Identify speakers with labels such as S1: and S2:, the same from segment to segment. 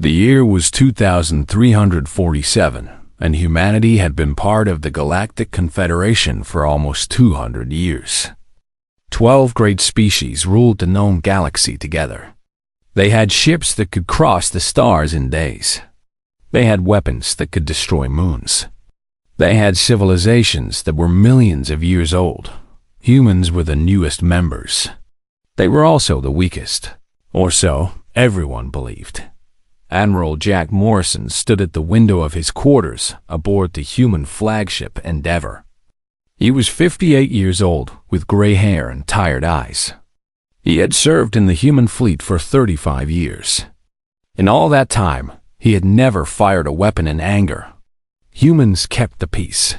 S1: The year was 2347, and humanity had been part of the Galactic Confederation for almost 200 years. 12 great species ruled the known galaxy together. They had ships that could cross the stars in days. They had weapons that could destroy moons. They had civilizations that were millions of years old. Humans were the newest members. They were also the weakest, or so everyone believed. Admiral Jack Morrison stood at the window of his quarters aboard the human flagship Endeavour. He was 58 years old, with gray hair and tired eyes. He had served in the human fleet for 35 years. In all that time, he had never fired a weapon in anger. Humans kept the peace.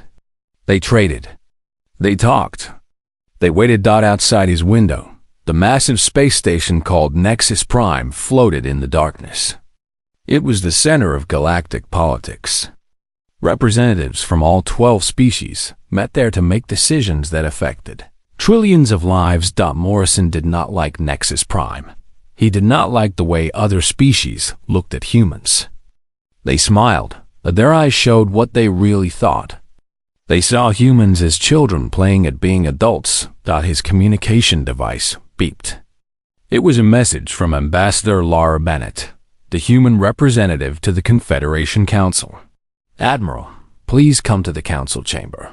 S1: They traded. They talked. They waited outside his window. The massive space station called Nexus Prime floated in the darkness. It was the center of galactic politics. Representatives from all 12 species met there to make decisions that affected trillions of lives. Morrison did not like Nexus Prime. He did not like the way other species looked at humans. They smiled, but their eyes showed what they really thought. They saw humans as children playing at being adults. His communication device beeped. It was a message from Ambassador Laura Bennett, the human representative to the Confederation Council. "Admiral, please come to the council chamber.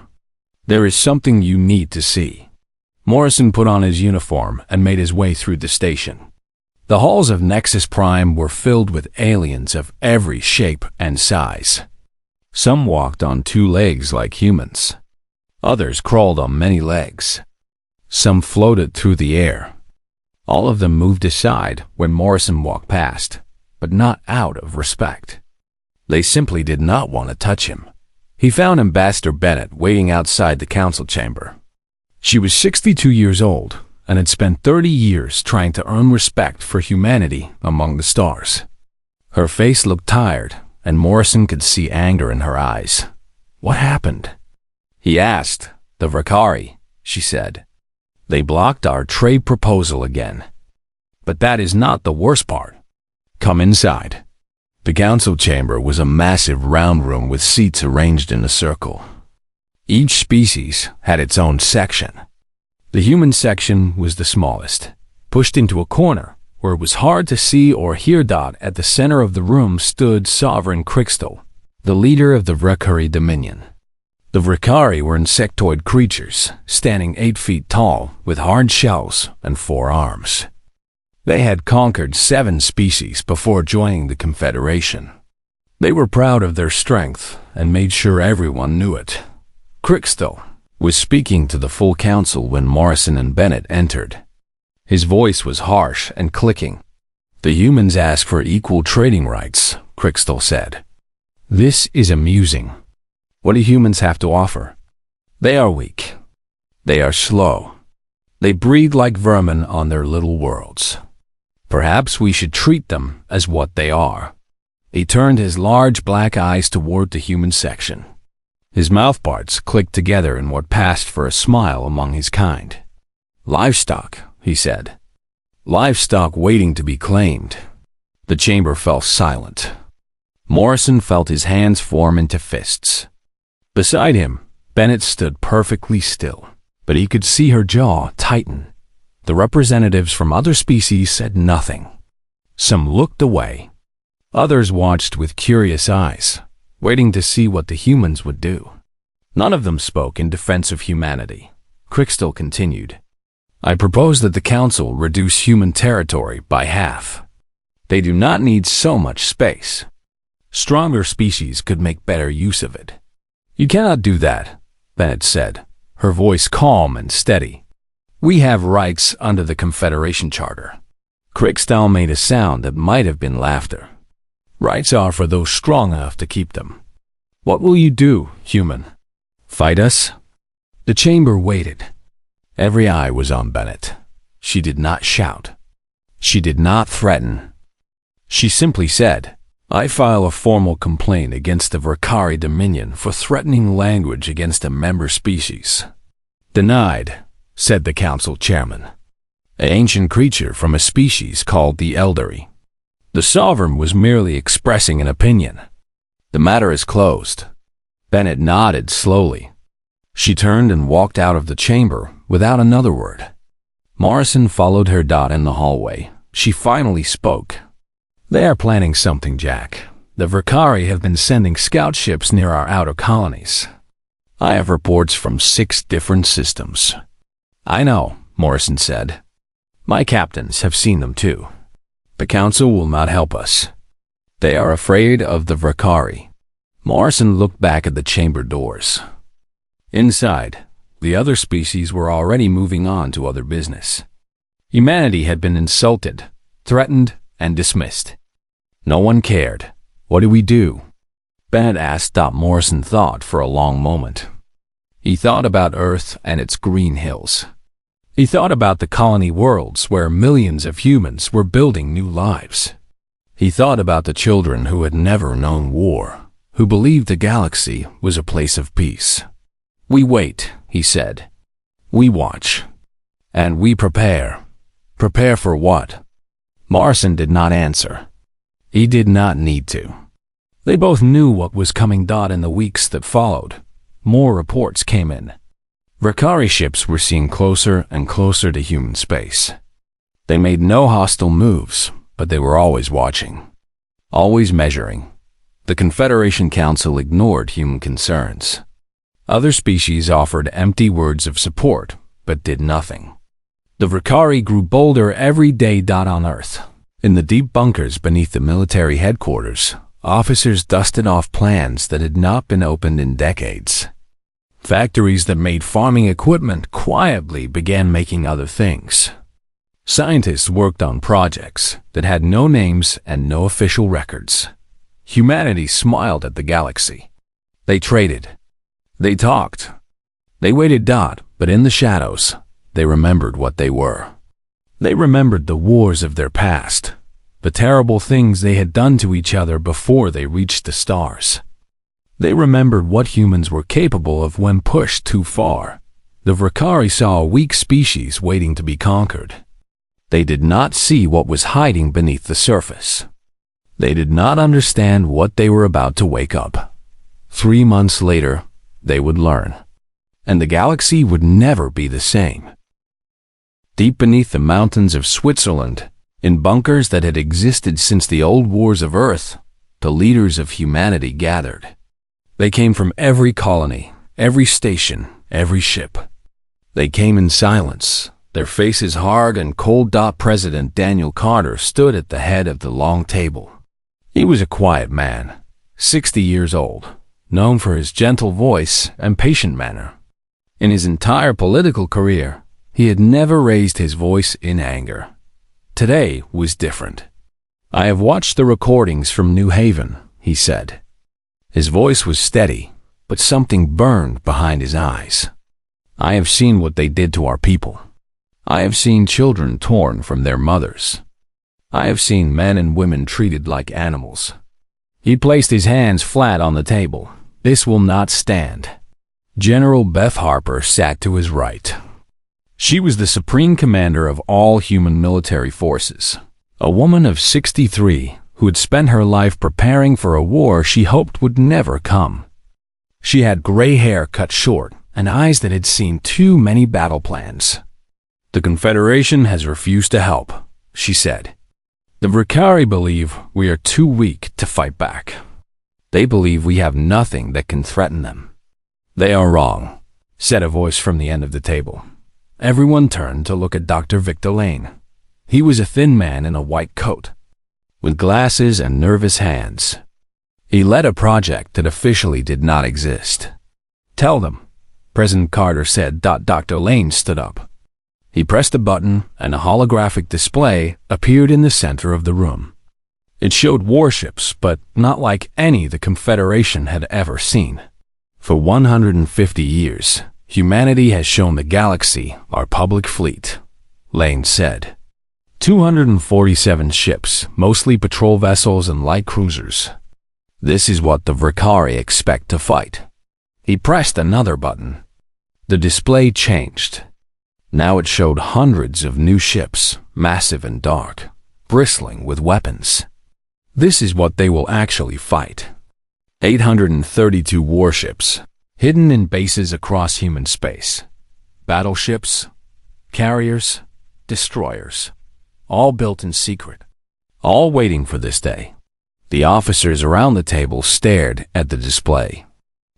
S1: There is something you need to see." Morrison put on his uniform and made his way through the station. The halls of Nexus Prime were filled with aliens of every shape and size. Some walked on 2 legs like humans. Others crawled on many legs. Some floated through the air. All of them moved aside when Morrison walked past, but not out of respect. They simply did not want to touch him. He found Ambassador Bennett waiting outside the council chamber. She was 62 years old and had spent 30 years trying to earn respect for humanity among the stars. Her face looked tired, and Morrison could see anger in her eyes. "What happened?" he asked. "The Vakari," she said. "They blocked our trade proposal again. But that is not the worst part. Come inside." The council chamber was a massive round room with seats arranged in a circle. Each species had its own section. The human section was the smallest, pushed into a corner where it was hard to see or hear. At the center of the room stood Sovereign Crystal, the leader of the Vakari Dominion. The Vakari were insectoid creatures, standing 8 feet tall, with hard shells and 4 arms. They had conquered 7 species before joining the Confederation. They were proud of their strength and made sure everyone knew it. Crystal was speaking to the full council when Morrison and Bennett entered. His voice was harsh and clicking. "The humans ask for equal trading rights," Crystal said. "This is amusing. What do humans have to offer? They are weak. They are slow. They breed like vermin on their little worlds. Perhaps we should treat them as what they are." He turned his large black eyes toward the human section. His mouthparts clicked together in what passed for a smile among his kind. "Livestock," he said. "Livestock waiting to be claimed." The chamber fell silent. Morrison felt his hands form into fists. Beside him, Bennett stood perfectly still, but he could see her jaw tighten. The representatives from other species said nothing. Some looked away. Others watched with curious eyes, waiting to see what the humans would do. None of them spoke in defense of humanity. Crystal continued. "I propose that the council reduce human territory by half. They do not need so much space. Stronger species could make better use of it." "You cannot do that," Bennett said, her voice calm and steady. "We have rights under the Confederation Charter." Crystal made a sound that might have been laughter. "Rights are for those strong enough to keep them. What will you do, human? Fight us?" The chamber waited. Every eye was on Bennett. She did not shout. She did not threaten. She simply said, "I file a formal complaint against the Vakari Dominion for threatening language against a member species." "Denied," said the council chairman. "An ancient creature from a species called the Elderly." The Sovereign was merely expressing an opinion. The matter is closed. Bennett nodded slowly. She turned and walked out of the chamber without another word. Morrison followed her in the hallway. She finally spoke. They are planning something, Jack. The Verkari have been sending scout ships near our outer colonies. I have reports from 6 different systems. I know, Morrison said. My captains have seen them too. The Council will not help us. They are afraid of the Verkari. Morrison looked back at the chamber doors. Inside, the other species were already moving on to other business. Humanity had been insulted, threatened, and dismissed. No one cared. What do we do? Bennett asked. Morrison thought for a long moment. He thought about Earth and its green hills. He thought about the colony worlds where millions of humans were building new lives. He thought about the children who had never known war, who believed the galaxy was a place of peace. We wait, he said. We watch. And we prepare. Prepare for what? Morrison did not answer. He did not need to. They both knew what was coming. In the weeks that followed, more reports came in. Verkari ships were seen closer and closer to human space. They made no hostile moves, but they were always watching, always measuring. The Confederation Council ignored human concerns. Other species offered empty words of support, but did nothing. The Verkari grew bolder every day. On Earth, in the deep bunkers beneath the military headquarters, officers dusted off plans that had not been opened in decades. Factories that made farming equipment quietly began making other things. Scientists worked on projects that had no names and no official records. Humanity smiled at the galaxy. They traded. They talked. They waited. But in the shadows, they remembered what they were. They remembered the wars of their past, the terrible things they had done to each other before they reached the stars. They remembered what humans were capable of when pushed too far. The Verkari saw a weak species waiting to be conquered. They did not see what was hiding beneath the surface. They did not understand what they were about to wake up. 3 months later, they would learn. And the galaxy would never be the same. Deep beneath the mountains of Switzerland, in bunkers that had existed since the old wars of Earth, the leaders of humanity gathered. They came from every colony, every station, every ship. They came in silence, their faces hard and cold. President Daniel Carter stood at the head of the long table. He was a quiet man, 60 years old, known for his gentle voice and patient manner. In his entire political career, he had never raised his voice in anger. Today was different. I have watched the recordings from New Haven, he said. His voice was steady, but something burned behind his eyes. I have seen what they did to our people. I have seen children torn from their mothers. I have seen men and women treated like animals. He placed his hands flat on the table. This will not stand. General Beth Harper sat to his right. She was the supreme commander of all human military forces, a woman of 63 who had spent her life preparing for a war she hoped would never come. She had gray hair cut short and eyes that had seen too many battle plans. The Confederation has refused to help, she said. The Verkari believe we are too weak to fight back. They believe we have nothing that can threaten them. They are wrong, said a voice from the end of the table. Everyone turned to look at Dr. Victor Lane. He was a thin man in a white coat, with glasses and nervous hands. He led a project that officially did not exist. Tell them, President Carter said. Dr. Lane stood up. He pressed a button and a holographic display appeared in the center of the room. It showed warships, but not like any the Confederation had ever seen. For 150 years, humanity has shown the galaxy our public fleet, Lane said. 247 ships, mostly patrol vessels and light cruisers. This is what the Verkari expect to fight. He pressed another button. The display changed. Now it showed hundreds of new ships, massive and dark, bristling with weapons. This is what they will actually fight. 832 warships, hidden in bases across human space. Battleships, carriers, destroyers, all built in secret, all waiting for this day. The officers around the table stared at the display.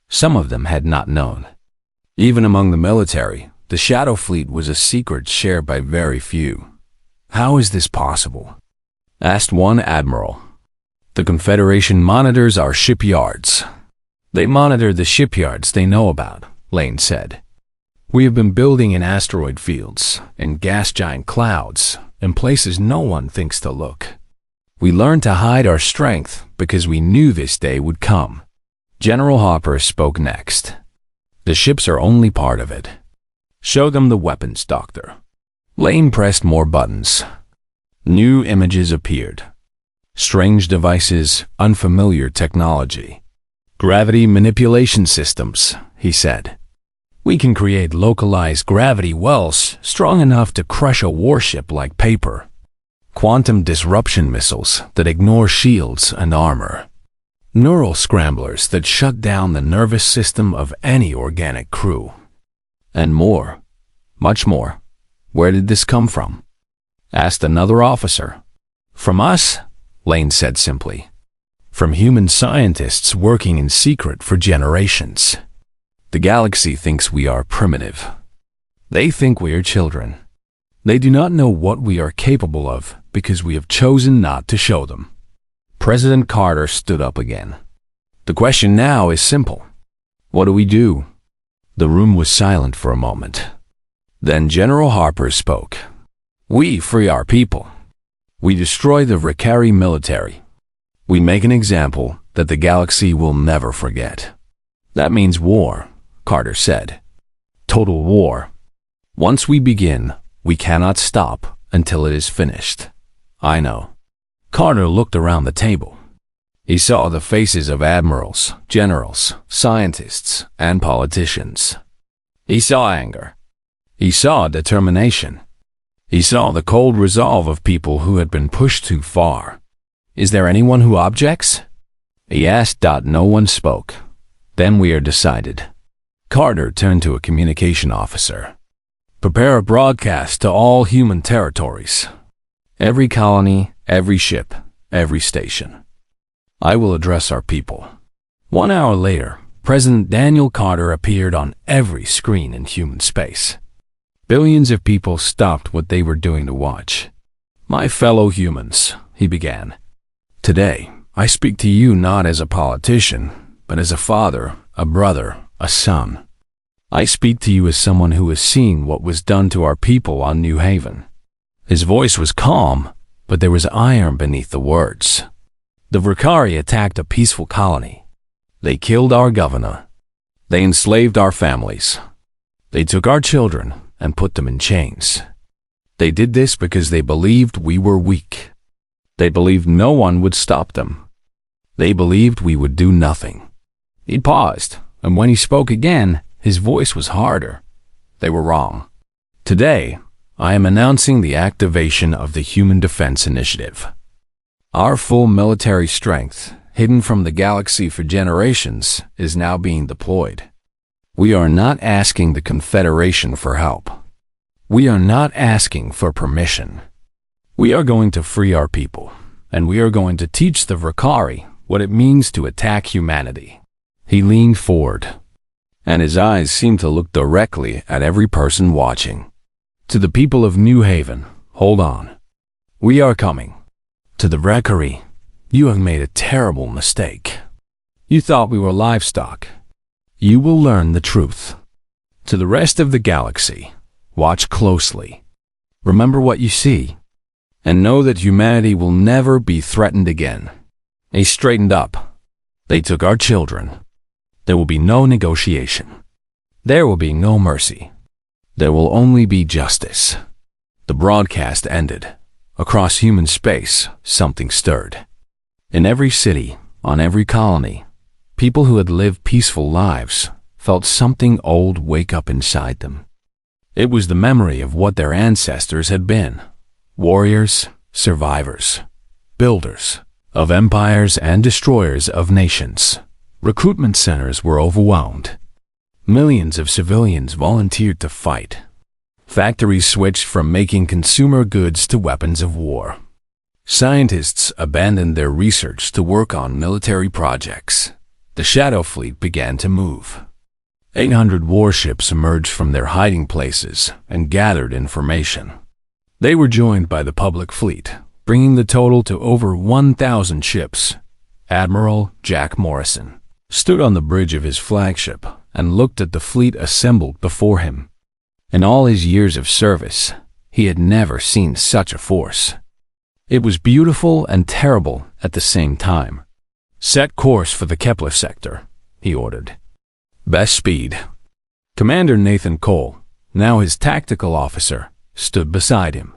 S1: Some of them had not known. Even among the military, the Shadow Fleet was a secret shared by very few. "How is this possible?" asked one admiral. "The Confederation monitors our shipyards." "They monitor the shipyards they know about," Lane said. "We have been building in asteroid fields, in gas giant clouds, in places no one thinks to look. We learned to hide our strength because we knew this day would come." General Harper spoke next. "The ships are only part of it. Show them the weapons, Doctor." Lane pressed more buttons. New images appeared. Strange devices, unfamiliar technology. "Gravity manipulation systems," he said. "We can create localized gravity wells strong enough to crush a warship like paper. Quantum disruption missiles that ignore shields and armor. Neural scramblers that shut down the nervous system of any organic crew. And more, much more." "Where did this come from?" asked another officer. "From us," Lane said simply. "From human scientists working in secret for generations. The galaxy thinks we are primitive. They think we are children. They do not know what we are capable of because we have chosen not to show them." President Carter stood up again. "The question now is simple. What do we do?" The room was silent for a moment. Then General Harper spoke. "We free our people. We destroy the Ricari military. We make an example that the galaxy will never forget." "That means war," Carter said. "Total war. Once we begin, we cannot stop until it is finished." "I know." Carter looked around the table. He saw the faces of admirals, generals, scientists, and politicians. He saw anger. He saw determination. He saw the cold resolve of people who had been pushed too far. "Is there anyone who objects?" he asked. No one spoke. "Then we are decided." Carter turned to a communication officer. "Prepare a broadcast to all human territories. Every colony, every ship, every station. I will address our people." 1 hour later, President Daniel Carter appeared on every screen in human space. Billions of people stopped what they were doing to watch. "My fellow humans," he began. "Today, I speak to you not as a politician, but as a father, a brother, a son. I speak to you as someone who has seen what was done to our people on New Haven." His voice was calm, but there was iron beneath the words. "The Ricari attacked a peaceful colony. They killed our governor. They enslaved our families. They took our children and put them in chains. They did this because they believed we were weak. They believed no one would stop them. They believed we would do nothing." He paused, and when he spoke again, his voice was harder. "They were wrong. Today, I am announcing the activation of the Human Defense Initiative. Our full military strength, hidden from the galaxy for generations, is now being deployed. We are not asking the Confederation for help. We are not asking for permission. We are going to free our people, and we are going to teach the Ricari what it means to attack humanity." He leaned forward, and his eyes seemed to look directly at every person watching. "To the people of New Haven, hold on. We are coming. To the Ricari, you have made a terrible mistake. You thought we were livestock. You will learn the truth. To the rest of the galaxy, watch closely. Remember what you see, and know that humanity will never be threatened again." He straightened up. "They took our children. There will be no negotiation. There will be no mercy. There will only be justice." The broadcast ended. Across human space, something stirred. In every city, on every colony, people who had lived peaceful lives felt something old wake up inside them. It was the memory of what their ancestors had been: warriors, survivors, builders, of empires and destroyers of nations. Recruitment centers were overwhelmed. Millions of civilians volunteered to fight. Factories switched from making consumer goods to weapons of war. Scientists abandoned their research to work on military projects. The Shadow Fleet began to move. 800 warships emerged from their hiding places and gathered information. They were joined by the public fleet, bringing the total to over 1,000 ships. Admiral Jack Morrison stood on the bridge of his flagship and looked at the fleet assembled before him. In all his years of service, he had never seen such a force. It was beautiful and terrible at the same time. "Set course for the Kepler sector," he ordered. "Best speed." Commander Nathan Cole, now his tactical officer, stood beside him.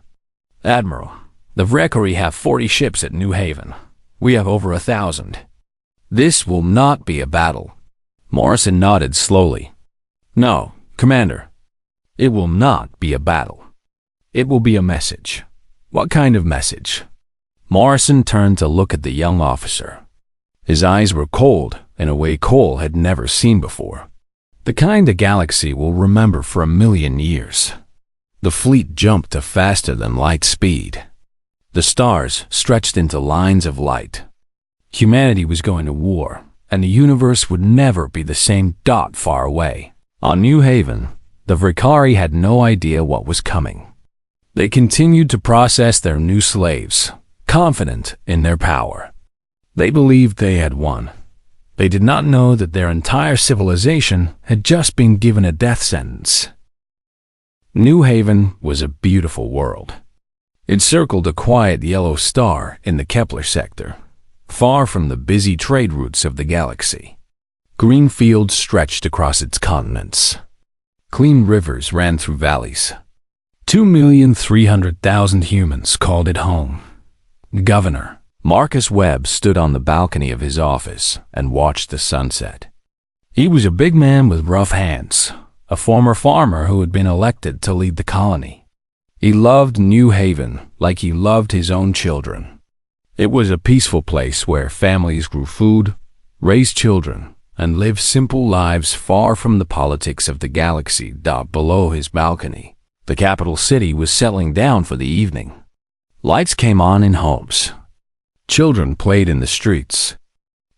S1: "Admiral, the Valkyrie have 40 ships at New Haven. We have over 1,000. This will not be a battle." Morrison nodded slowly. "No, Commander. It will not be a battle. It will be a message." "What kind of message?" Morrison turned to look at the young officer. His eyes were cold in a way Cole had never seen before. The kind a galaxy will remember for 1,000,000 years. The fleet jumped to faster than light speed. The stars stretched into lines of light. Humanity was going to war, and the universe would never be the same. Far away. On New Haven, the Valkyrie had no idea what was coming. They continued to process their new slaves, confident in their power. They believed they had won. They did not know that their entire civilization had just been given a death sentence. New Haven was a beautiful world. It circled a quiet yellow star in the Kepler sector, far from the busy trade routes of the galaxy. Green fields stretched across its continents. Clean rivers ran through valleys. 2,300,000 humans called it home. Governor Marcus Webb stood on the balcony of his office and watched the sunset. He was a big man with rough hands, a former farmer who had been elected to lead the colony. He loved New Haven like he loved his own children. It was a peaceful place where families grew food, raised children, and lived simple lives far from the politics of the galaxy. Below his balcony, the capital city was settling down for the evening. Lights came on in homes. Children played in the streets.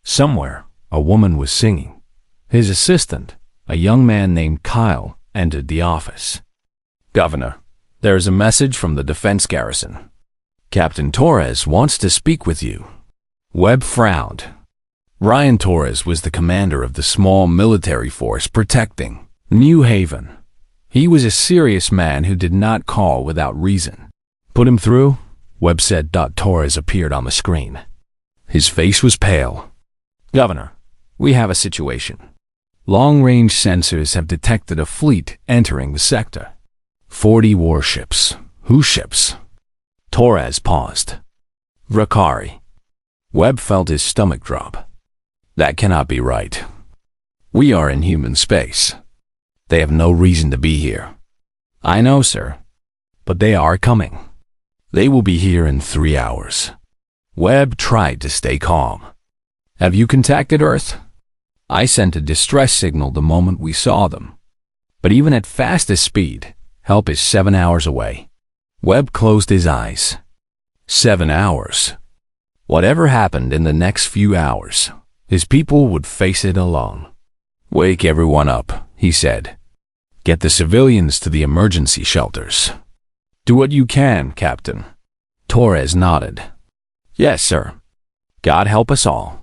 S1: Somewhere, a woman was singing. His assistant, a young man named Kyle, entered the office. "Governor, there is a message from the defense garrison. Captain Torres wants to speak with you." Webb frowned. Ryan Torres was the commander of the small military force protecting New Haven. He was a serious man who did not call without reason. "Put him through," Webb said. Torres appeared on the screen. His face was pale. "Governor, we have a situation. Long-range sensors have detected a fleet entering the sector. 40 warships. Whose ships?" Torres paused. "Valkyrie." Webb felt his stomach drop. "That cannot be right. We are in human space. They have no reason to be here." "I know, sir. But they are coming. They will be here in 3 hours." Webb tried to stay calm. "Have you contacted Earth?" "I sent a distress signal the moment we saw them. But even at fastest speed, help is 7 hours away." Webb closed his eyes. 7 hours. Whatever happened in the next few hours, his people would face it alone. "Wake everyone up," he said. "Get the civilians to the emergency shelters." "Do what you can, Captain." Torres nodded. "Yes, sir. God help us all."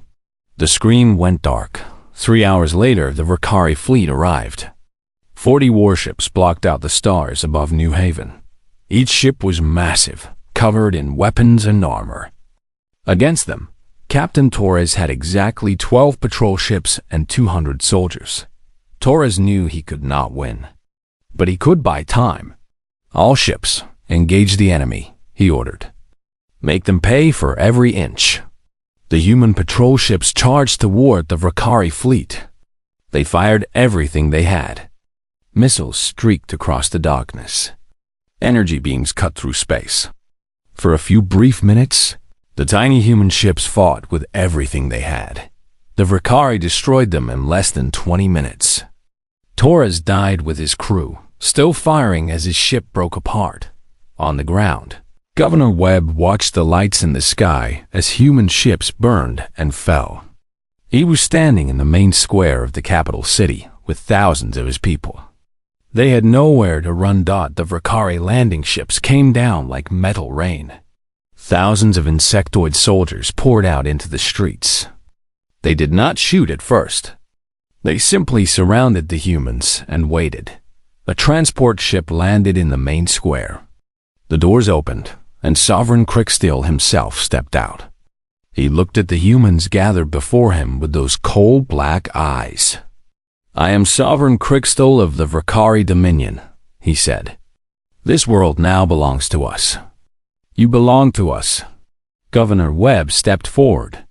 S1: The screen went dark. 3 hours later, the Valkyrie fleet arrived. 40 warships blocked out the stars above New Haven. Each ship was massive, covered in weapons and armor. Against them, Captain Torres had exactly 12 patrol ships and 200 soldiers. Torres knew he could not win, but he could buy time. "All ships, engage the enemy," he ordered. "Make them pay for every inch." The human patrol ships charged toward the Valkyrie fleet. They fired everything they had. Missiles streaked across the darkness. Energy beams cut through space. For a few brief minutes, The tiny human ships fought with everything they had. The Vakari destroyed them in less than 20 minutes. Torres died with his crew, still firing as his ship broke apart. On the ground, Governor Webb watched the lights in the sky as human ships burned and fell. He was standing in the main square of the capital city with thousands of his people. They had nowhere to run. The Vakari landing ships came down like metal rain. Thousands of insectoid soldiers poured out into the streets. They did not shoot at first. They simply surrounded the humans and waited. A transport ship landed in the main square. The doors opened, and Sovereign Crickstill himself stepped out. He looked at the humans gathered before him with those cold black eyes. "I am Sovereign Crickstill of the Vakari Dominion," he said. "This world now belongs to us. You belong to us." Governor Webb stepped forward.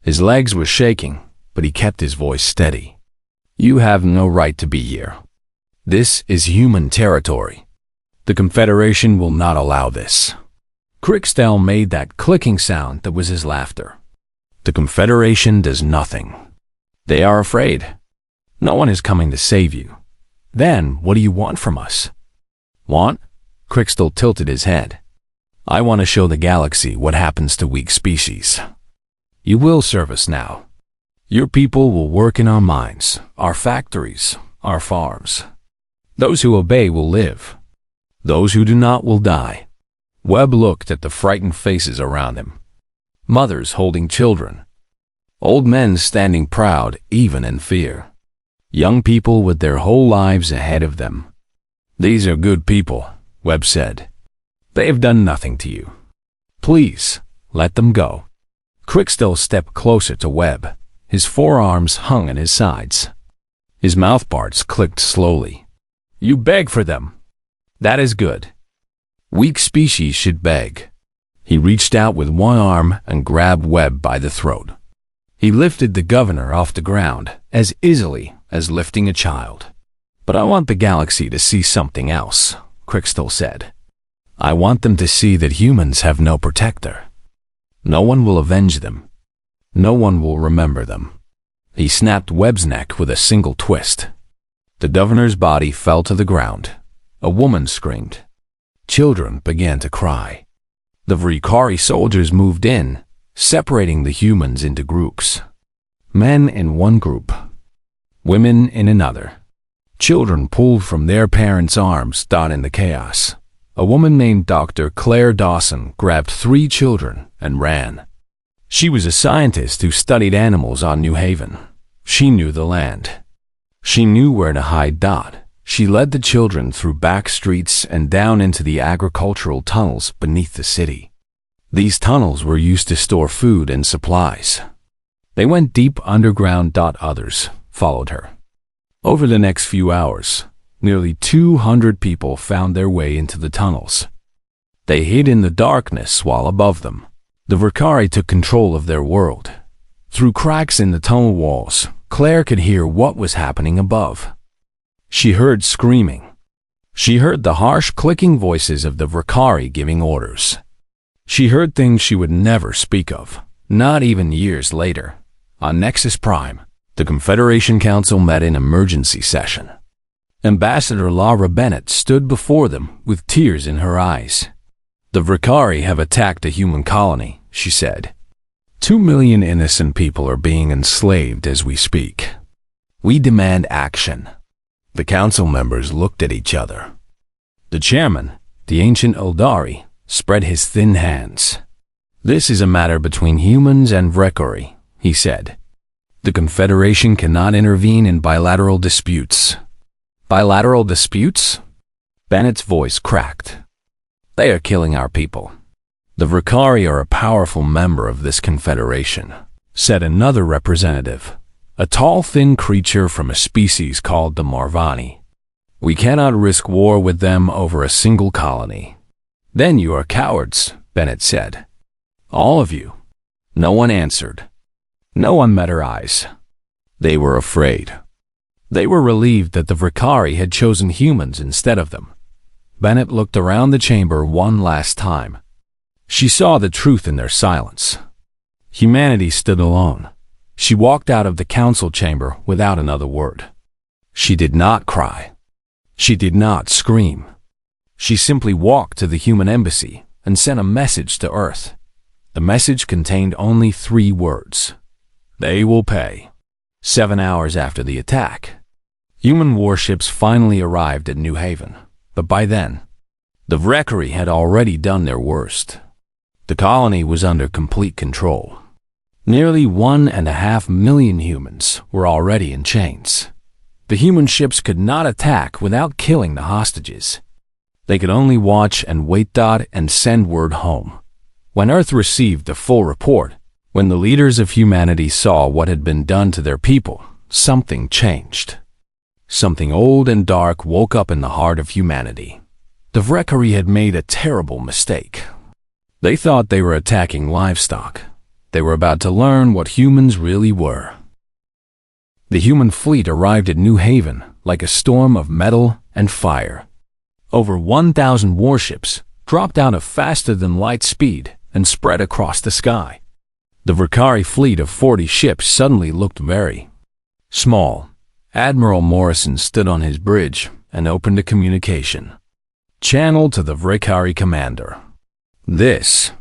S1: His legs were shaking, but he kept his voice steady. "You have no right to be here. This is human territory. The Confederation will not allow this." Crickstill made that clicking sound that was his laughter. "The Confederation does nothing. They are afraid. No one is coming to save you. Then what do you want from us?" "Want?" Crickstill tilted his head. "I want to show the galaxy what happens to weak species. You will serve us now. Your people will work in our mines, our factories, our farms. Those who obey will live. Those who do not will die." Webb looked at the frightened faces around him. Mothers holding children. Old men standing proud even in fear. Young people with their whole lives ahead of them. "These are good people," Webb said. "They have done nothing to you. Please, let them go." Crickstill stepped closer to Webb. His forearms hung at his sides. His mouthparts clicked slowly. "You beg for them. That is good. Weak species should beg." He reached out with one arm and grabbed Webb by the throat. He lifted the governor off the ground as easily as lifting a child. "But I want the galaxy to see something else," Crickstill said. "I want them to see that humans have no protector. No one will avenge them. No one will remember them." He snapped Webb's neck with a single twist. The governor's body fell to the ground. A woman screamed. Children began to cry. The Vakari soldiers moved in, separating the humans into groups. Men in one group, women in another. Children pulled from their parents' arms. In the chaos, a woman named Dr. Claire Dawson grabbed 3 children and ran. She was a scientist who studied animals on New Haven. She knew the land. She knew where to hide. She led the children through back streets and down into the agricultural tunnels beneath the city. These tunnels were used to store food and supplies. They went deep underground. Others followed her. Over the next few hours, nearly 200 people found their way into the tunnels. They hid in the darkness while above them, the Vakari took control of their world. Through cracks in the tunnel walls, Claire could hear what was happening above. She heard screaming. She heard the harsh clicking voices of the Vakari giving orders. She heard things she would never speak of, not even years later. On Nexus Prime, the Confederation Council met in emergency session. Ambassador Laura Bennett stood before them with tears in her eyes. "The Vakari have attacked a human colony," she said. 2 million innocent people are being enslaved as we speak. We demand action." The council members looked at each other. The chairman, the ancient Eldari, spread his thin hands. "This is a matter between humans and Vakari," he said. "The Confederation cannot intervene in bilateral disputes." "Bilateral disputes?" Bennett's voice cracked. "They are killing our people." "The Vakari are a powerful member of this confederation," said another representative, a tall, thin creature from a species called the Marvani. "We cannot risk war with them over a single colony." "Then you are cowards," Bennett said. "All of you." No one answered. No one met her eyes. They were afraid. They were relieved that the Vakari had chosen humans instead of them. Bennett looked around the chamber one last time. She saw the truth in their silence. Humanity stood alone. She walked out of the council chamber without another word. She did not cry. She did not scream. She simply walked to the human embassy and sent a message to Earth. The message contained only 3 words. They will pay. 7 hours after the attack, human warships finally arrived at New Haven, but by then, the Vrekari had already done their worst. The colony was under complete control. Nearly 1.5 million humans were already in chains. The human ships could not attack without killing the hostages. They could only watch and wait and send word home. When Earth received the full report, when the leaders of humanity saw what had been done to their people, something changed. Something old and dark woke up in the heart of humanity. The Vrekari had made a terrible mistake. They thought they were attacking livestock. They were about to learn what humans really were. The human fleet arrived at New Haven like a storm of metal and fire. Over 1,000 warships dropped out of faster-than-light speed and spread across the sky. The Vrekari fleet of 40 ships suddenly looked very small. Admiral Morrison stood on his bridge and opened a communication channel to the Vrekari commander. This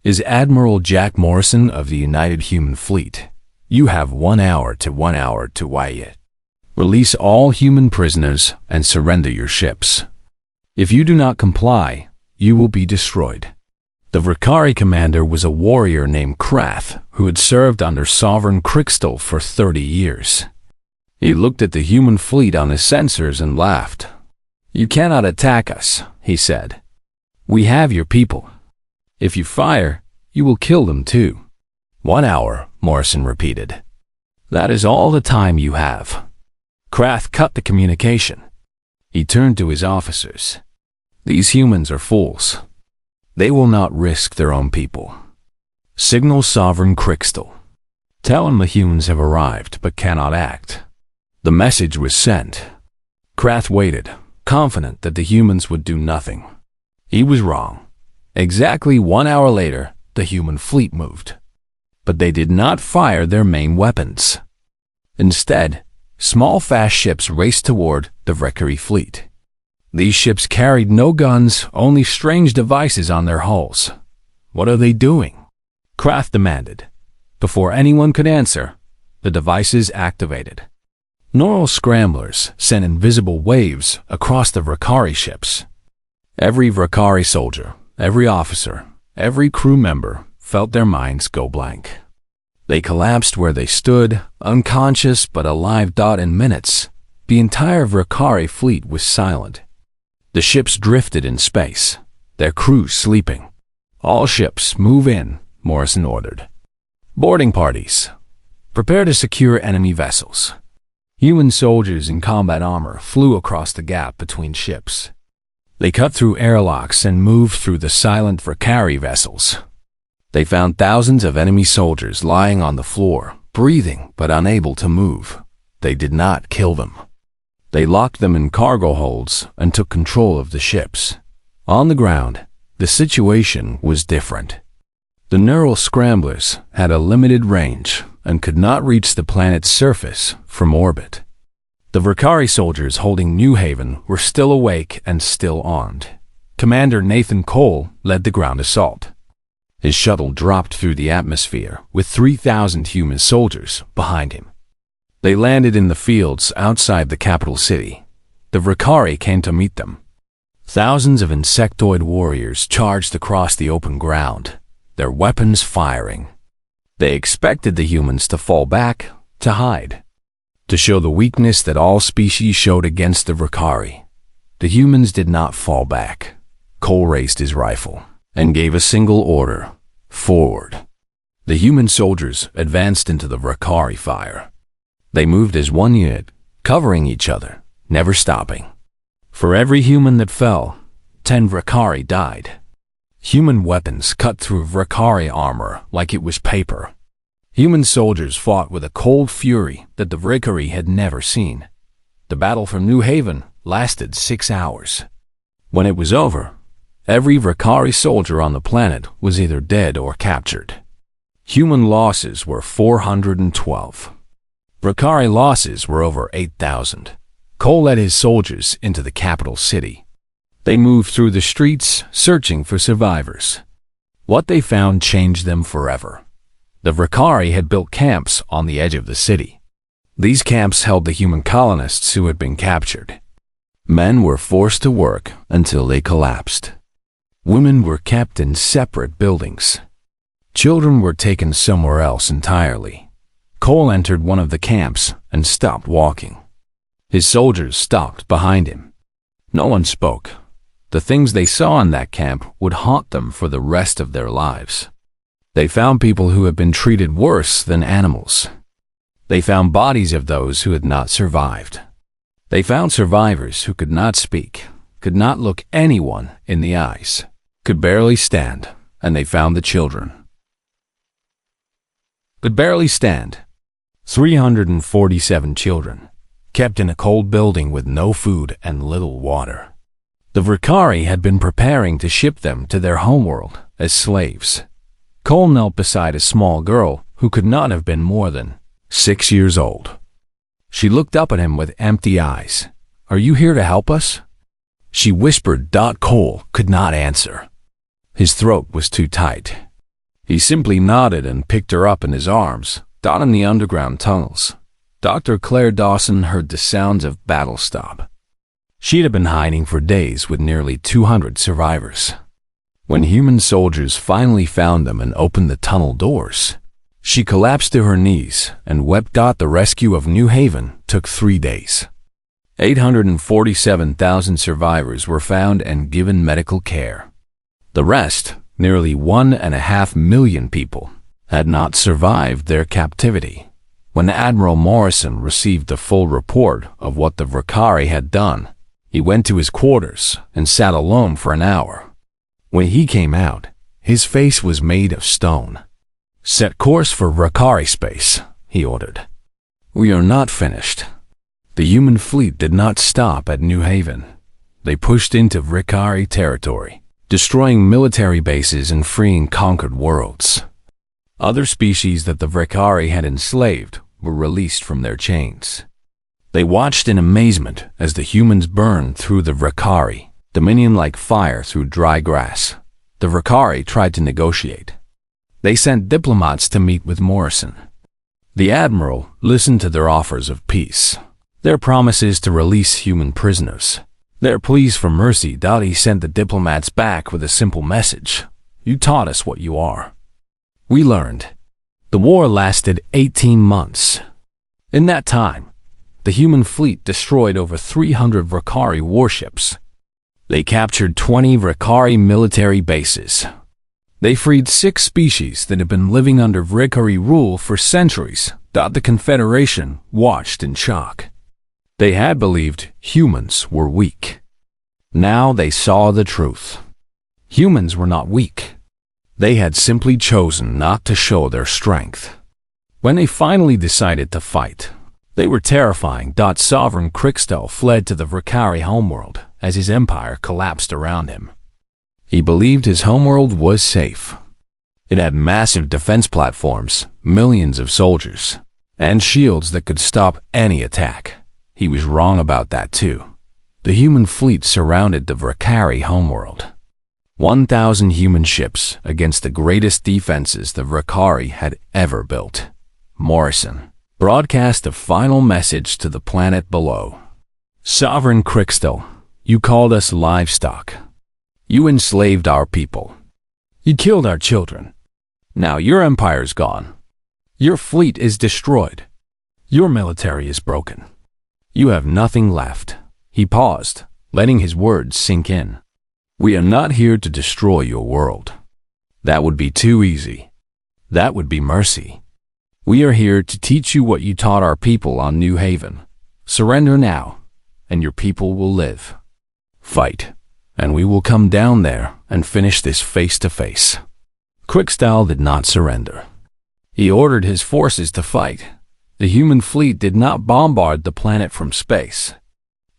S1: is Admiral Jack Morrison of the United Human Fleet. You have 1 hour to Wyatt. Release all human prisoners and surrender your ships. If you do not comply, you will be destroyed. The Vrekari commander was a warrior named Krath, who had served under Sovereign Crystal for 30 years. He looked at the human fleet on his sensors and laughed. You cannot attack us, he said. We have your people. If you fire, you will kill them too. 1 hour, Morrison repeated. That is all the time you have. Krath cut the communication. He turned to his officers. These humans are fools. They will not risk their own people. Signal Sovereign Crystal. Tell him the humans have arrived but cannot act. The message was sent. Krath waited, confident that the humans would do nothing. He was wrong. Exactly 1 hour later, the human fleet moved. But they did not fire their main weapons. Instead, small fast ships raced toward the Vrekari fleet. These ships carried no guns, only strange devices on their hulls. What are they doing? Krath demanded. Before anyone could answer, the devices activated. Neural scramblers sent invisible waves across the Vrekari ships. Every Vrekari soldier, every officer, every crew member felt their minds go blank. They collapsed where they stood, unconscious but alive. In minutes, the entire Vrekari fleet was silent. The ships drifted in space, their crews sleeping. All ships move in, Morrison ordered. Boarding parties. Prepare to secure enemy vessels. Human soldiers in combat armor flew across the gap between ships. They cut through airlocks and moved through the silent Vrekari vessels. They found thousands of enemy soldiers lying on the floor, breathing but unable to move. They did not kill them. They locked them in cargo holds and took control of the ships. On the ground, the situation was different. The neural scramblers had a limited range and could not reach the planet's surface from orbit. The Vrekari soldiers holding New Haven were still awake and still armed. Commander Nathan Cole led the ground assault. His shuttle dropped through the atmosphere with 3,000 human soldiers behind him. They landed in the fields outside the capital city. The Vrekari came to meet them. Thousands of insectoid warriors charged across the open ground, their weapons firing. They expected the humans to fall back, to hide, to show the weakness that all species showed against the Vrekari. The humans did not fall back. Cole raised his rifle and gave a single order: forward. The human soldiers advanced into the Vrekari fire. They moved as one unit, covering each other, never stopping. For every human that fell, 10 Vrekari died. Human weapons cut through Vrekari armor like it was paper. Human soldiers fought with a cold fury that the Vrekari had never seen. The battle for New Haven lasted 6 hours. When it was over, Every Vakari soldier on the planet was either dead or captured. Human losses were 412. Vakari losses were over 8,000. Cole led his soldiers into the capital city. They moved through the streets, searching for survivors. What they found changed them forever. The Vakari had built camps on the edge of the city. These camps held the human colonists who had been captured. Men were forced to work until they collapsed. Women were kept in separate buildings. Children were taken somewhere else entirely. Cole entered one of the camps and stopped walking. His soldiers stalked behind him. No one spoke. The things they saw in that camp would haunt them for the rest of their lives. They found people who had been treated worse than animals. They found bodies of those who had not survived. They found survivors who could not speak, could not look anyone in the eyes, could barely stand, and they found the children. Could barely stand. 347 children, kept in a cold building with no food and little water. The Vakari had been preparing to ship them to their homeworld as slaves. Cole knelt beside a small girl who could not have been more than 6 years old. She looked up at him with empty eyes. "Are you here to help us?" She whispered. Cole could not answer. His throat was too tight. He simply nodded and picked her up in his arms. In the underground tunnels, Dr. Claire Dawson heard the sounds of battle stop. She had been hiding for days with nearly 200 survivors. When human soldiers finally found them and opened the tunnel doors, she collapsed to her knees and wept. The rescue of New Haven took 3 days. 847,000 survivors were found and given medical care. The rest, nearly 1.5 million people, had not survived their captivity. When Admiral Morrison received the full report of what the Vakari had done, he went to his quarters and sat alone for an hour. When he came out, his face was made of stone. "Set course for Vakari space," he ordered. "We are not finished." The human fleet did not stop at New Haven. They pushed into Vakari territory, destroying military bases and freeing conquered worlds. Other species that the Vakari had enslaved were released from their chains. They watched in amazement as the humans burned through the Vakari, dominion like fire through dry grass. The Vakari tried to negotiate. They sent diplomats to meet with Morrison. The admiral listened to their offers of peace, their promises to release human prisoners, their pleas for mercy. He sent the diplomats back with a simple message: "You taught us what you are. We learned." The war lasted 18 months. In that time, the human fleet destroyed over 300 Vakari warships. They captured 20 Vakari military bases. They freed 6 species that had been living under Vakari rule for centuries. The Confederation watched in shock. They had believed humans were weak. Now they saw the truth. Humans were not weak. They had simply chosen not to show their strength. When they finally decided to fight, they were terrifying. Sovereign Crixtel fled to the Vakari homeworld as his empire collapsed around him. He believed his homeworld was safe. It had massive defense platforms, millions of soldiers, and shields that could stop any attack. He was wrong about that too. The human fleet surrounded the Vakari homeworld. 1,000 human ships against the greatest defenses the Vakari had ever built. Morrison broadcast a final message to the planet below. "Sovereign Crixtel, you called us livestock. You enslaved our people. You killed our children. Now your empire's gone. Your fleet is destroyed. Your military is broken. You have nothing left." He paused, letting his words sink in. "We are not here to destroy your world. That would be too easy. That would be mercy. We are here to teach you what you taught our people on New Haven. Surrender now, and your people will live. Fight, and we will come down there and finish this face to face." Crixtel did not surrender. He ordered his forces to fight. The human fleet did not bombard the planet from space.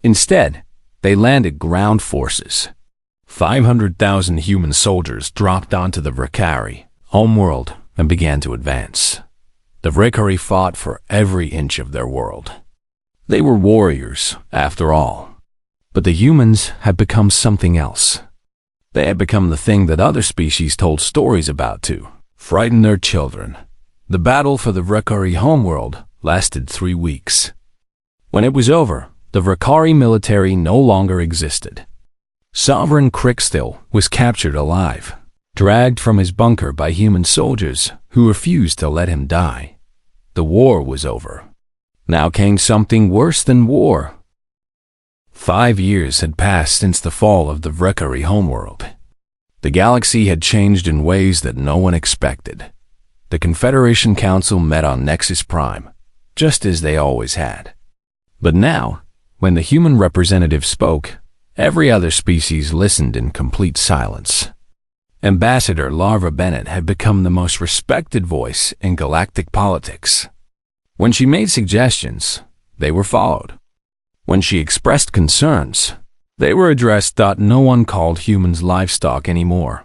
S1: Instead, they landed ground forces. 500,000 human soldiers dropped onto the Vakari homeworld and began to advance. The Vakari fought for every inch of their world. They were warriors, after all. But the humans had become something else. They had become the thing that other species told stories about to frighten their children. The battle for the Vakari homeworld lasted 3 weeks. When it was over, the Vakari military no longer existed. Sovereign Crickstill was captured alive, dragged from his bunker by human soldiers who refused to let him die. The war was over. Now came something worse than war. 5 years had passed since the fall of the Vakari homeworld. The galaxy had changed in ways that no one expected. The Confederation Council met on Nexus Prime, just as they always had. But now, when the human representative spoke, every other species listened in complete silence. Ambassador Larva Bennett had become the most respected voice in galactic politics. When she made suggestions, they were followed. When she expressed concerns, they were addressed. No one called humans livestock anymore.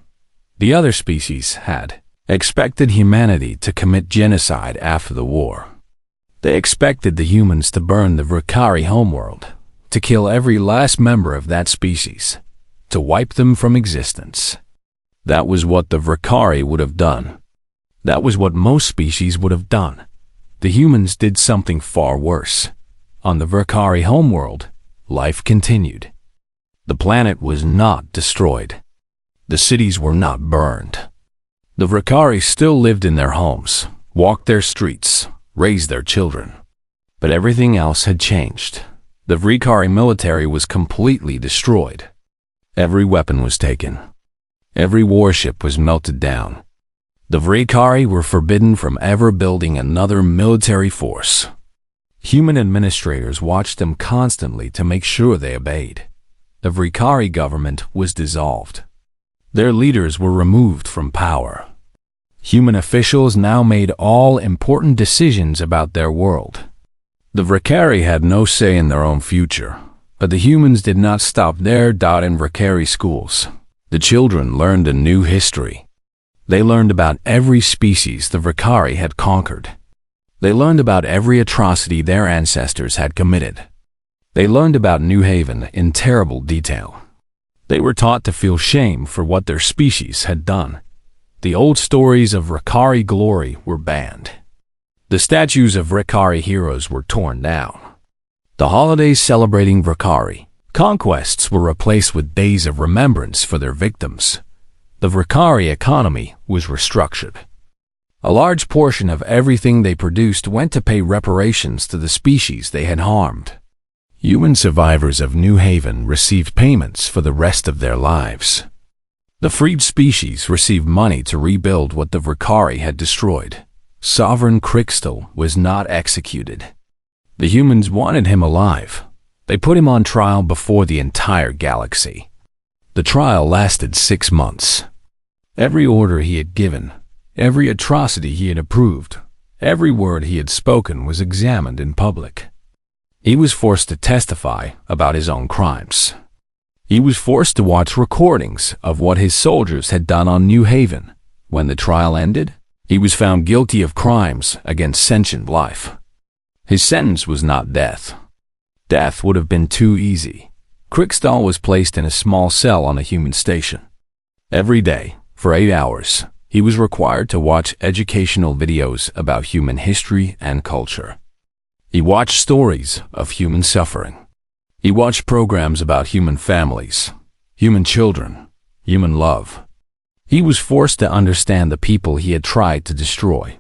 S1: The other species had expected humanity to commit genocide after the war. They expected the humans to burn the Vakari homeworld, to kill every last member of that species, to wipe them from existence. That was what the Vakari would have done. That was what most species would have done. The humans did something far worse. On the Vakari homeworld, life continued. The planet was not destroyed. The cities were not burned. The Vakari still lived in their homes, walked their streets, raised their children. But everything else had changed. The Vakari military was completely destroyed. Every weapon was taken. Every warship was melted down. The Vakari were forbidden from ever building another military force. Human administrators watched them constantly to make sure they obeyed. The Vakari government was dissolved. Their leaders were removed from power. Human officials now made all important decisions about their world. The Vakari had no say in their own future, but the humans did not stop there. In Vakari schools, the children learned a new history. They learned about every species the Vakari had conquered. They learned about every atrocity their ancestors had committed. They learned about New Haven in terrible detail. They were taught to feel shame for what their species had done. The old stories of Vakari glory were banned. The statues of Vakari heroes were torn down. The holidays celebrating Vakari conquests were replaced with days of remembrance for their victims. The Vakari economy was restructured. A large portion of everything they produced went to pay reparations to the species they had harmed. Human survivors of New Haven received payments for the rest of their lives. The freed species received money to rebuild what the Vakari had destroyed. Sovereign Crickstill was not executed. The humans wanted him alive. They put him on trial before the entire galaxy. The trial lasted 6 months. Every order he had given, every atrocity he had approved, every word he had spoken was examined in public. He was forced to testify about his own crimes. He was forced to watch recordings of what his soldiers had done on New Haven. When the trial ended, he was found guilty of crimes against sentient life. His sentence was not death. Death would have been too easy. Crickstill was placed in a small cell on a human station. Every day, for 8 hours, he was required to watch educational videos about human history and culture. He watched stories of human suffering. He watched programs about human families, human children, human love. He was forced to understand the people he had tried to destroy.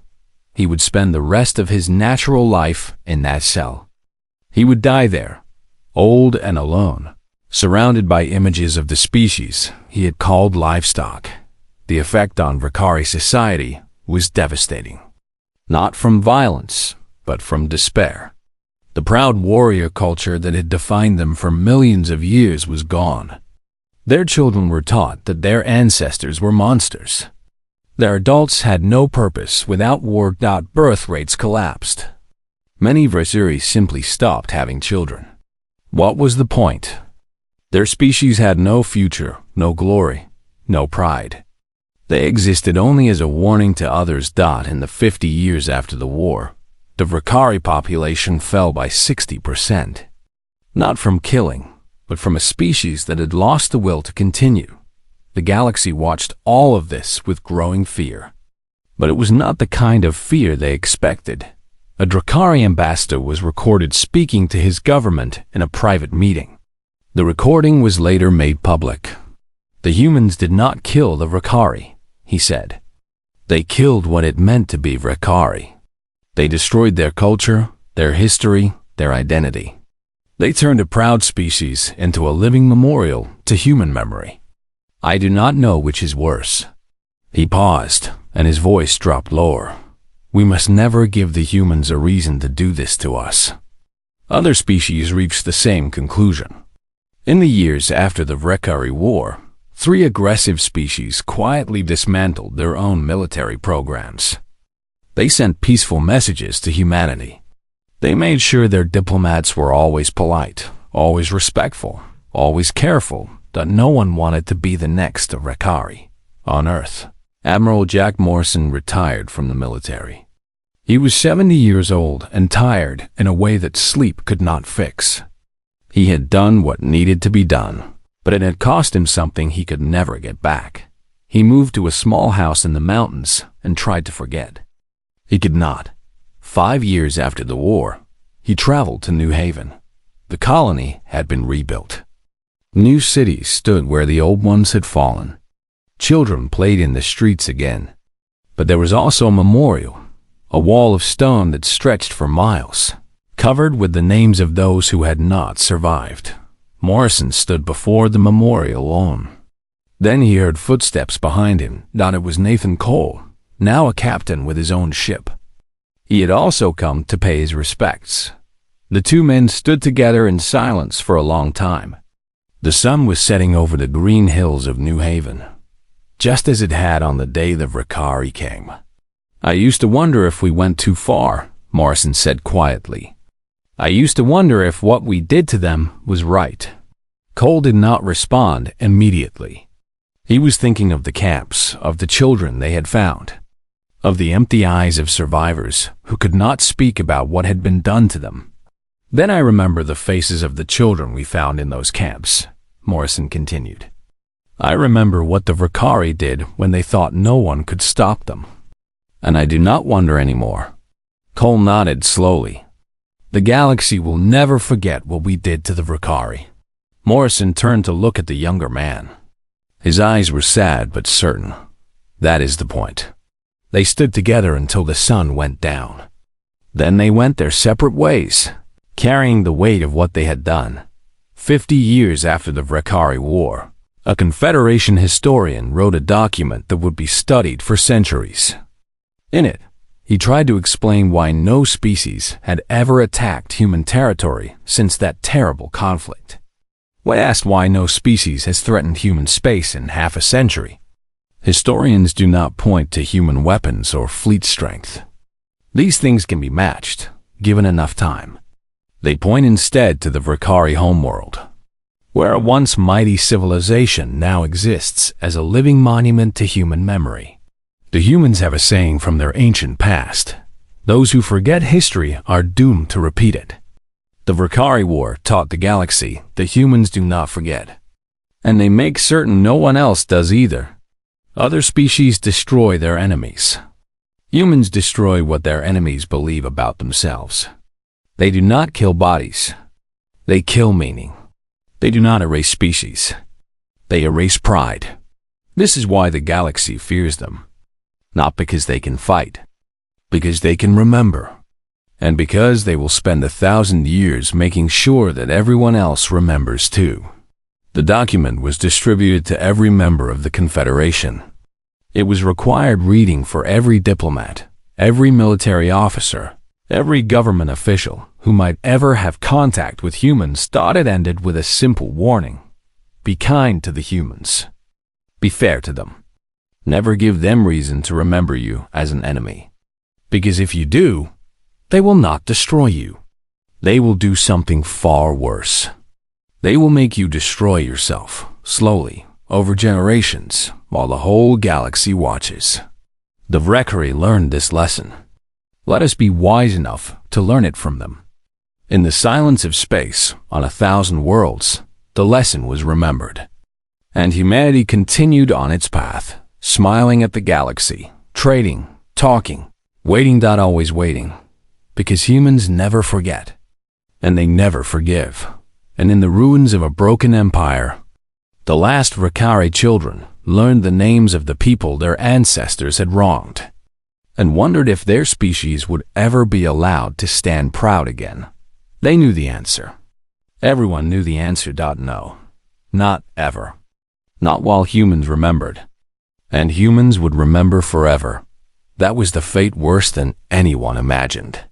S1: He would spend the rest of his natural life in that cell. He would die there, old and alone, surrounded by images of the species he had called livestock. The effect on Vakari society was devastating. Not from violence, but from despair. The proud warrior culture that had defined them for millions of years was gone. Their children were taught that their ancestors were monsters. Their adults had no purpose without war. Birth rates collapsed. Many Vakari simply stopped having children. What was the point? Their species had no future no glory, no pride. They existed only as a warning to others. In the 50 years after the war, the Vakari population fell by 60%. Not from killing, but from a species that had lost the will to continue. The galaxy watched all of this with growing fear. But it was not the kind of fear they expected. A Drakari ambassador was recorded speaking to his government in a private meeting. The recording was later made public. The humans did not kill the Vakari, he said. They killed what it meant to be Vakari. They destroyed their culture, their history, their identity. They turned a proud species into a living memorial to human memory. I do not know which is worse. He paused, and his voice dropped lower. We must never give the humans a reason to do this to us. Other species reached the same conclusion. In the years after the HFY War, 3 aggressive species quietly dismantled their own military programs. They sent peaceful messages to humanity. They made sure their diplomats were always polite, always respectful, always careful, that no one wanted to be the next Vakari on Earth. Admiral Jack Morrison retired from the military. He was 70 years old and tired in a way that sleep could not fix. He had done what needed to be done, but it had cost him something he could never get back. He moved to a small house in the mountains and tried to forget. He could not. 5 years after the war, he traveled to New Haven. The colony had been rebuilt. New cities stood where the old ones had fallen. Children played in the streets again. But there was also a memorial, a wall of stone that stretched for miles, covered with the names of those who had not survived. Morrison stood before the memorial alone. Then he heard footsteps behind him. It was Nathan Cole, now a captain with his own ship. He had also come to pay his respects. The 2 men stood together in silence for a long time. The sun was setting over the green hills of New Haven, just as it had on the day the Vakari came. I used to wonder if we went too far, Morrison said quietly. I used to wonder if what we did to them was right. Cole did not respond immediately. He was thinking of the camps, of the children they had found, of the empty eyes of survivors who could not speak about what had been done to them. Then I remember the faces of the children we found in those camps, Morrison continued. I remember what the Vakari did when they thought no one could stop them. And I do not wonder anymore. Cole nodded slowly. The galaxy will never forget what we did to the Vakari. Morrison turned to look at the younger man. His eyes were sad but certain. That is the point. They stood together until the sun went down. Then they went their separate ways, carrying the weight of what they had done. 50 years after the HFY War, a Confederation historian wrote a document that would be studied for centuries. In it, he tried to explain why no species had ever attacked human territory since that terrible conflict. When asked why no species has threatened human space in half a century, historians do not point to human weapons or fleet strength. These things can be matched, given enough time. They point instead to the Vakari homeworld, where a once mighty civilization now exists as a living monument to human memory. The humans have a saying from their ancient past: those who forget history are doomed to repeat it. The Vakari War taught the galaxy that humans do not forget, and they make certain no one else does either. Other species destroy their enemies. Humans destroy what their enemies believe about themselves. They do not kill bodies. They kill meaning. They do not erase species. They erase pride. This is why the galaxy fears them. Not because they can fight, because they can remember, and because they will spend 1,000 years making sure that everyone else remembers too. The document was distributed to every member of the Confederation. It was required reading for every diplomat, every military officer, every government official who might ever have contact with humans. It ended with a simple warning: be kind to the humans. Be fair to them. Never give them reason to remember you as an enemy. Because if you do, they will not destroy you. They will do something far worse. They will make you destroy yourself, slowly, over generations, while the whole galaxy watches. The Valkyrie learned this lesson. Let us be wise enough to learn it from them. In the silence of space, on 1,000 worlds, the lesson was remembered. And humanity continued on its path, smiling at the galaxy, trading, talking, waiting, always waiting. Because humans never forget. And they never forgive. And in the ruins of a broken empire, the last Valkyrie children learned the names of the people their ancestors had wronged, and wondered if their species would ever be allowed to stand proud again. They knew the answer. Everyone knew the answer. No, not ever. Not while humans remembered. And humans would remember forever. That was the fate worse than anyone imagined.